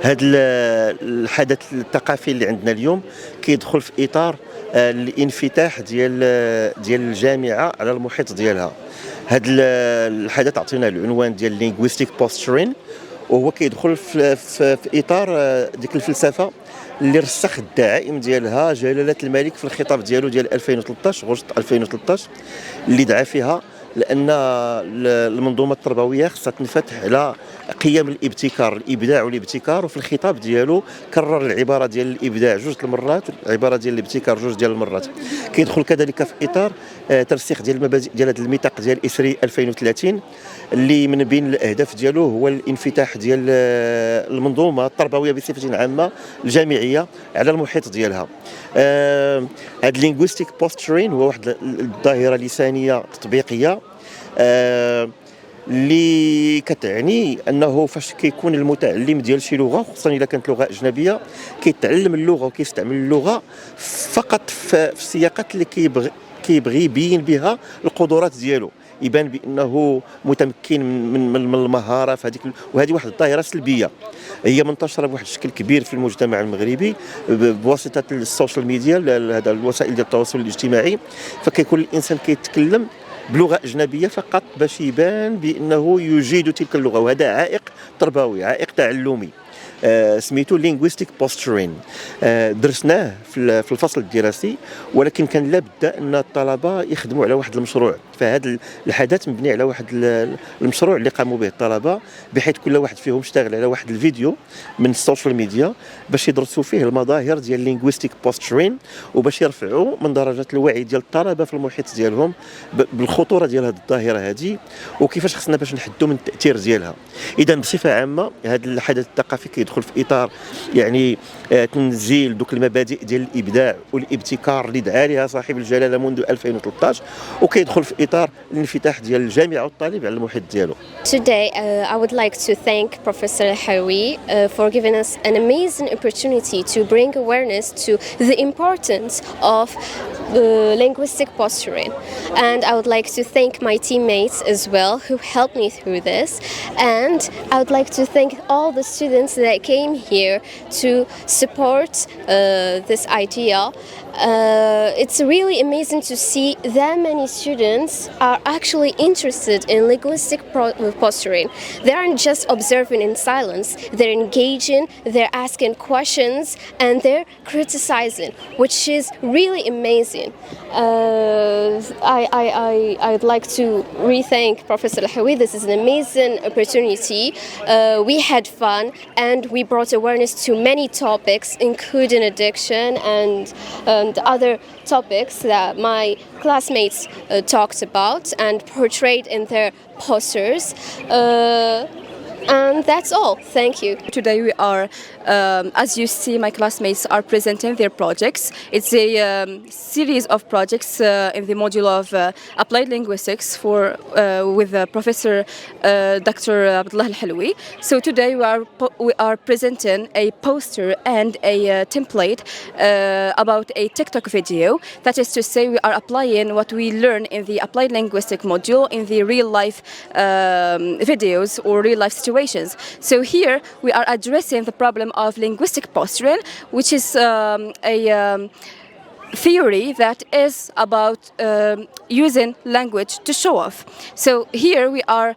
هذا الحدث الثقافي اللي عندنا اليوم كيدخل في اطار الانفتاح ديال الجامعه على المحيط ديالها. هذا الحدث عطينا العنوان ديال Linguistic Posturing، وهو كيدخل في اطار ديك الفلسفه اللي رسخ الدعائم ديالها جلاله الملك في الخطاب ديالو ديال 2013 غشت 2013 اللي دعا فيها لان المنظومه التربويه خصها تنفتح على قيم الابتكار، الابداع والابتكار. وفي الخطاب ديالو كرر العباره ديال الابداع جوج المرات، العباره ديال الابتكار جوج ديال المرات. كيدخل كذلك في اطار ترسيخ ديال المبادئ ديال هذا الميثاق ديال اسري 2030 اللي من بين الاهداف ديالو هو الانفتاح ديال المنظومه التربويه بصفه عامه الجامعيه على المحيط ديالها. هذا linguistic posturing هو واحد الظاهره لسانيه تطبيقيه اللي كتعني انه فاش كيكون المتعلم ديال شي لغه، خصوصا اذا كانت لغه اجنبيه، كيتعلم اللغه وكيستعمل اللغه فقط في السياقات اللي كيبغي يبين بها القدرات ديالو، يبان بانه متمكن من المهاره في هذيك. وهذه واحد الظاهره سلبيه هي منتشره بواحد الشكل كبير في المجتمع المغربي بواسطه السوشيال ميديا، هذا الوسائل ديال التواصل الاجتماعي. فكيكون الانسان كيتكلم بلغه اجنبيه فقط باش يبان بانه يجيد تلك اللغه، وهذا عائق تربوي، عائق تعلمي سميتو linguistic posturing. درسناه في الفصل الدراسي، ولكن كان لابد ان الطلبه يخدموا على واحد المشروع. فهذا الحدث مبني على واحد المشروع اللي قاموا به الطلبه، بحيث كل واحد فيهم اشتغل على واحد الفيديو من السوشيال ميديا باش يدرسوا فيه المظاهر ديال linguistic posturing، وباش يرفعوا من درجه الوعي ديال الطلبه في المحيط ديالهم بالخطوره ديال هذه الظاهره هذه، وكيفاش خصنا باش نحدوا من التاثير ديالها. اذا بصفه عامه هذا الحدث الثقافي كيدخل في اطار يعني تنزيل دوك المبادئ ديال الابداع والابتكار اللي دعا لها صاحب الجلاله منذ 2013، وكيدخل في اطار الانفتاح ديال الجامعه والطالب على المحيط ديالو. Today, I would like to thank Professor Hawi for giving us an amazing opportunity to bring awareness to the importance of linguistic posturing. And I would like to thank my teammates as well who helped me through this. And I would like to thank all the students that came here to support this idea. It's really amazing to see that many students are actually interested in linguistic posturing. They aren't just observing in silence, they're engaging, they're asking questions, and they're criticizing, which is really amazing. I'd like to re-thank Professor Hawi. This is an amazing opportunity. We had fun and we brought awareness to many topics, including addiction and other topics that my classmates talked about and portrayed in their posters. And that's all. Thank you. Today we are, as you see, my classmates are presenting their projects. It's a series of projects in the module of applied linguistics with Professor Dr. Abdullah Al-Haloui. So today we are presenting a poster and a template about a TikTok video. That is to say, we are applying what we learn in the applied linguistic module in the real life videos or real life situations. So here we are addressing the problem of linguistic posturing, which is a theory that is about using language to show off. So here we are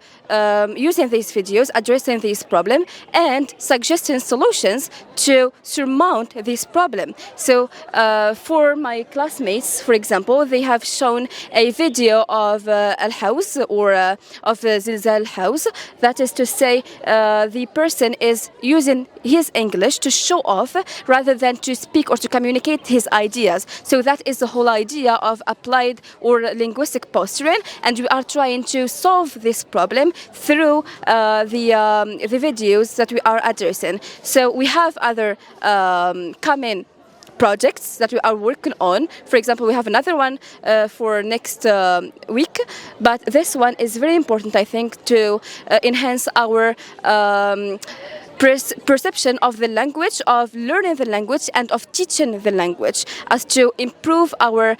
using these videos, addressing this problem and suggesting solutions to surmount this problem. So for my classmates, for example, they have shown a video of Al-House or of Zilzal House. That is to say, the person is using his English to show off rather than to speak or to communicate his ideas. So that is the whole idea of applied or linguistic posturing, and we are trying to solve this problem through the videos that we are addressing. So we have other common projects that we are working on. For example, we have another one for next week, but this one is very important, I think, to enhance our perception of the language, of learning the language and of teaching the language, as to improve our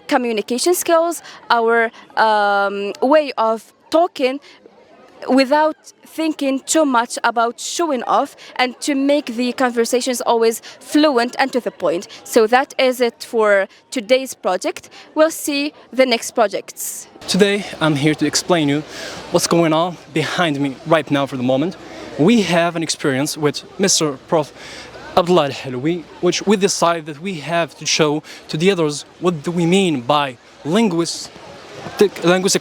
communication skills, our way of talking without thinking too much about showing off, and to make the conversations always fluent and to the point. So that is it for today's project. We'll see the next projects. Today, I'm here to explain you what's going on behind me right now for the moment. We have an experience with Mr. Prof. Abdullah Al-Halawi, which we decided that we have to show to the others what do we mean by linguistic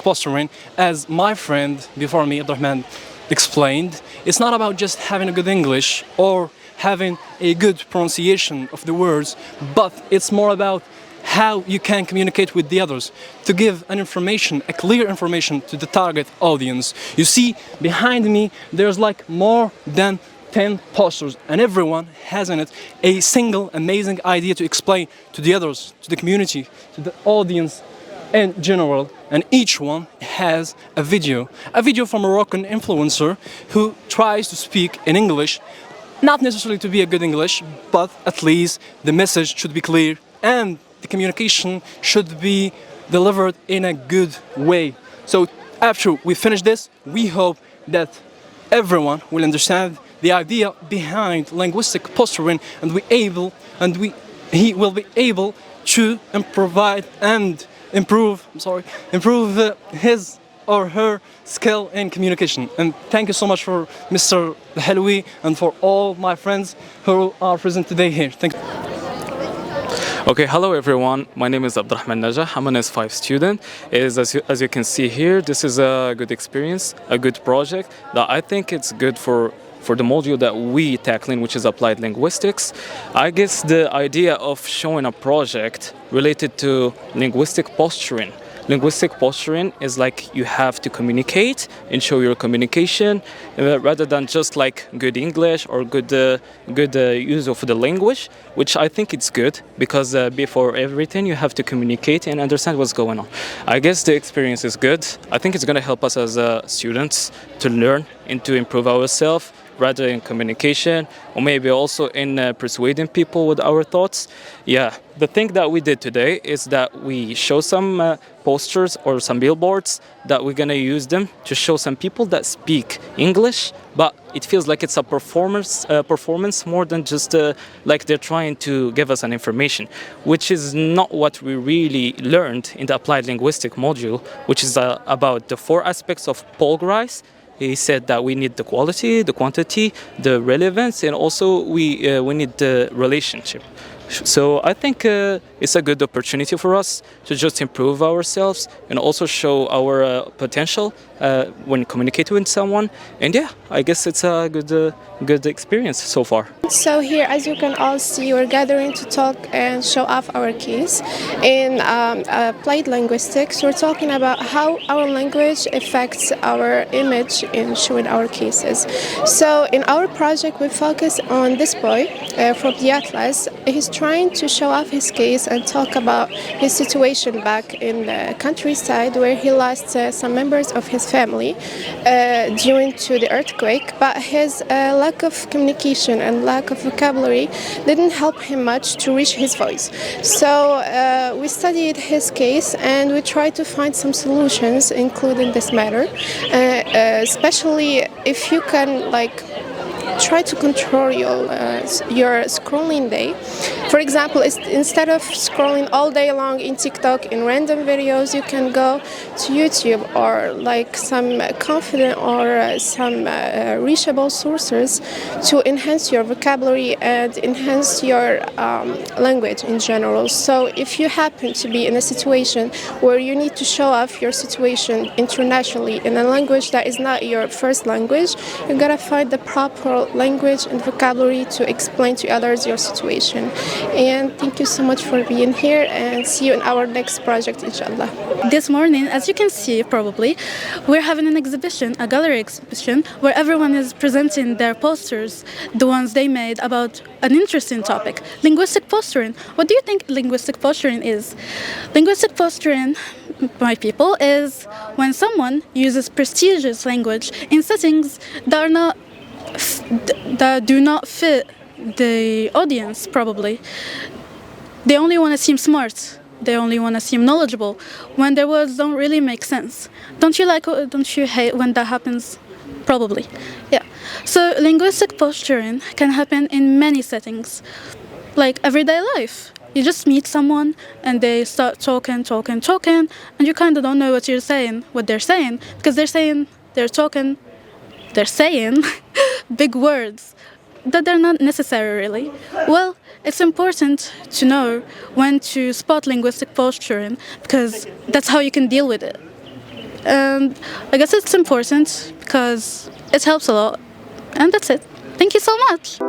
posturing. As my friend before me, Abdurrahman, explained, it's not about just having a good English or having a good pronunciation of the words, but it's more about how you can communicate with the others to give an information, a clear information to the target audience. You see, behind me, there's like more than 10 posters, and everyone has in it a single amazing idea to explain to the others, to the community, to the audience in general. And each one has a video from a Moroccan influencer who tries to speak in English, not necessarily to be a good English, but at least the message should be clear and the communication should be delivered in a good way. So after we finish this, we hope that everyone will understand the idea behind linguistic posturing, and he will be able to improve his or her skill in communication. And thank you so much for Mr. Halawi and for all my friends who are present today here. Thank you. Okay, hello everyone. My name is Abdurrahman Najah. I'm an S5 student. As you can see here, this is a good experience, a good project that I think it's good for the module that we tackling, which is applied linguistics. I guess the idea of showing a project related to linguistic posturing. Linguistic posturing is like you have to communicate and show your communication rather than just like good English or good use of the language, which I think it's good because before everything you have to communicate and understand what's going on. I guess the experience is good. I think it's going to help us as students to learn and to improve ourselves, rather in communication or maybe also in persuading people with our thoughts. Yeah, the thing that we did today is that we show some posters or some billboards that we're gonna use them to show some people that speak English, but it feels like it's a performance more than just like they're trying to give us an information, which is not what we really learned in the applied linguistic module, which is about the 4 aspects of Paul Grice. He said that we need the quality, the quantity, the relevance, and also we need the relationship. So I think it's a good opportunity for us to just improve ourselves and also show our potential when communicating with someone. And yeah, I guess it's a good experience so far. So here, as you can all see, we're gathering to talk and show off our case. In applied linguistics, we're talking about how our language affects our image in showing our cases. So in our project, we focus on this boy from the Atlas. He's trying to show off his case and talk about his situation back in the countryside where he lost some members of his family due to the earthquake, but his lack of communication and lack of vocabulary didn't help him much to reach his voice. So we studied his case and we tried to find some solutions including this matter, especially if you can try to control your scrolling day. For example, instead of scrolling all day long in TikTok in random videos, you can go to YouTube or some confident or some reachable sources to enhance your vocabulary and enhance your language in general. So if you happen to be in a situation where you need to show off your situation internationally in a language that is not your first language, you gotta find the proper language and vocabulary to explain to others your situation. And thank you so much for being here, and see you in our next project, inshallah. This morning, as you can see probably, we're having an exhibition, a gallery exhibition, where everyone is presenting their posters, the ones they made about an interesting topic, linguistic posturing. What do you think linguistic posturing is? Linguistic posturing, my people, is when someone uses prestigious language in settings that do not fit the audience, probably. They only want to seem smart. They only want to seem knowledgeable when their words don't really make sense. Don't you hate when that happens? probably. Yeah. So linguistic posturing can happen in many settings, like everyday life. You just meet someone and they start talking, and you kind of don't know what they're saying, because they're saying big words that they're not necessary really. Well, it's important to know when to spot linguistic posturing, because that's how you can deal with it. And I guess it's important because it helps a lot. And that's it. Thank you so much.